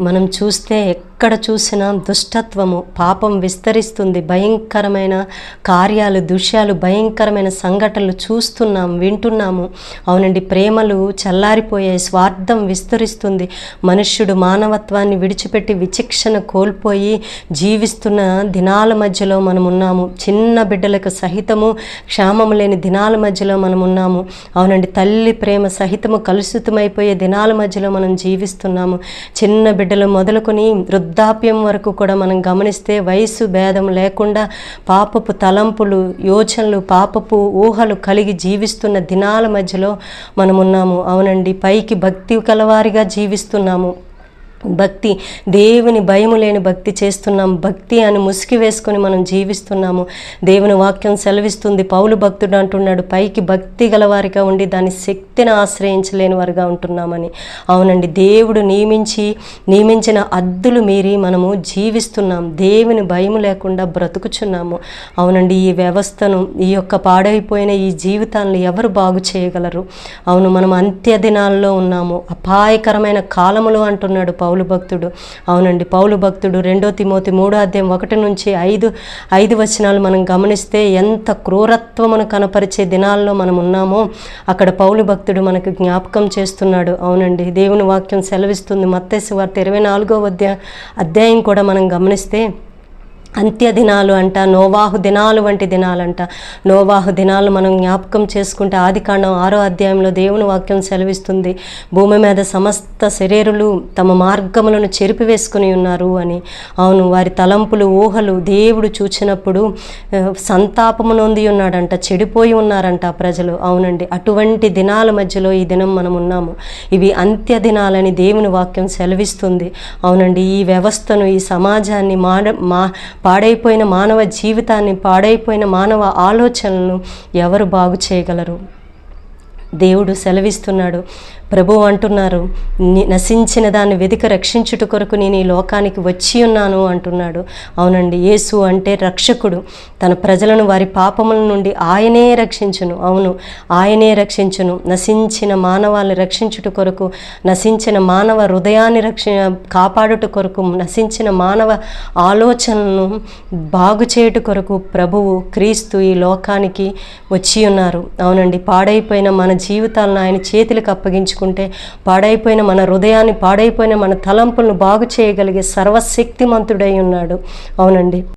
మనం చూస్తే ఎక్కడ చూసినా దుష్టత్వము, పాపం విస్తరిస్తుంది. భయంకరమైన కార్యాలు, దృశ్యాలు, భయంకరమైన సంఘటనలు చూస్తున్నాం, వింటున్నాము. అవునండి, ప్రేమలు చల్లారిపోయాయి, స్వార్థం విస్తరిస్తుంది. మనుష్యుడు మానవత్వాన్ని విడిచిపెట్టి విచక్షణ కోల్పోయి జీవిస్తున్న దినాల మధ్యలో మనం ఉన్నాము. చిన్న బిడ్డలకు సహితము క్షేమము లేని దినాల మధ్యలో మనం ఉన్నాము. అవునండి, తల్లి ప్రేమ సహితము కలుషితమైపోయే దినాల మధ్యలో మనం జీవిస్తున్నాము. చిన్న బిడ్డలు మొదలుకొని వృద్ధాప్యం వరకు కూడా మనం గమనిస్తే వయసు భేదం లేకుండా పాపపు తలంపులు, యోచనలు, పాపపు ఊహలు కలిగి జీవిస్తున్న దినాల మధ్యలో మనం ఉన్నాము. అవునండి, పైకి భక్తి కలవారిగా జీవిస్తున్నాము. భక్తి, దేవుని భయము లేని భక్తి చేస్తున్నాం. భక్తి అని ముసుగు వేసుకొని మనం జీవిస్తున్నాము. దేవుని వాక్యం సెలవిస్తుంది. పౌలు భక్తుడు అంటున్నాడు, పైకి భక్తి గలవారిగా ఉండి దాని శక్తిని ఆశ్రయించలేని వారిగా ఉంటున్నామని. అవునండి, దేవుడు నియమించిన అద్దులు మీరి మనము జీవిస్తున్నాం. దేవుని భయము లేకుండా బ్రతుకుచున్నాము. అవునండి, ఈ వ్యవస్థను, ఈ యొక్క పాడైపోయిన ఈ జీవితాలను ఎవరు బాగు చేయగలరు? అవును, మనం అంత్య దినాల్లో ఉన్నాము, అపాయకరమైన కాలములు అంటున్నాడు పౌలు భక్తుడు. అవునండి, పౌలు భక్తుడు 2 తిమోతి 3:1-5 వచనాలు మనం గమనిస్తే ఎంత క్రూరత్వమును కనపరిచే దినాల్లో మనం ఉన్నామో అక్కడ పౌలు భక్తుడు మనకు జ్ఞాపకం చేస్తున్నాడు. అవునండి, దేవుని వాక్యం సెలవిస్తుంది. మత్తయి సువార్త 24వ అధ్యాయం కూడా మనం గమనిస్తే అంత్య దినాలు అంట, నోవాహు దినాలు వంటి దినాలంట. నోవాహు దినాలు మనం జ్ఞాపకం చేసుకుంటే ఆదికాండం 6వ అధ్యాయంలో దేవుని వాక్యం సెలవిస్తుంది, భూమి మీద సమస్త శరీరులు తమ మార్గములను చెరిపివేసుకుని ఉన్నారు అని. అవును, వారి తలంపులు, ఊహలు దేవుడు చూచినప్పుడు సంతాపము నొంది ఉన్నాడంట, చెడిపోయి ఉన్నారంట ప్రజలు. అవునండి, అటువంటి దినాల మధ్యలో ఈ దినం మనం ఉన్నాము. ఇవి అంత్య దినాలని దేవుని వాక్యం సెలవిస్తుంది. అవునండి, ఈ వ్యవస్థను, ఈ సమాజాన్ని, పాడైపోయిన మానవ జీవితాన్ని, పాడైపోయిన మానవ ఆలోచనలను ఎవరు బాగు చేయగలరు? దేవుడు సెలవిస్తున్నాడు. ప్రభువు అంటున్నారు, నశించిన దాన్ని వెతిక రక్షించుట కొరకు నేను ఈ లోకానికి వచ్చి ఉన్నాను అంటున్నాడు. అవునండి, యేసు అంటే రక్షకుడు. తన ప్రజలను వారి పాపముల నుండి ఆయనే రక్షించును. అవును, ఆయనే రక్షించును. నశించిన మానవాళ్ళని రక్షించుట కొరకు, నశించిన మానవ హృదయాన్ని కాపాడుట కొరకు, నశించిన మానవ ఆలోచనలను బాగు చేయుట కొరకు ప్రభువు క్రీస్తు ఈ లోకానికి వచ్చి ఉన్నారు. అవునండి, పాడైపోయిన మన జీవితాలను ఆయన చేతులకు అప్పగించుకుంటే, పాడైపోయిన మన హృదయాన్ని, పాడైపోయిన మన తలంపులను బాగు చేయగలిగే సర్వశక్తిమంతుడై ఉన్నాడు. అవునండి.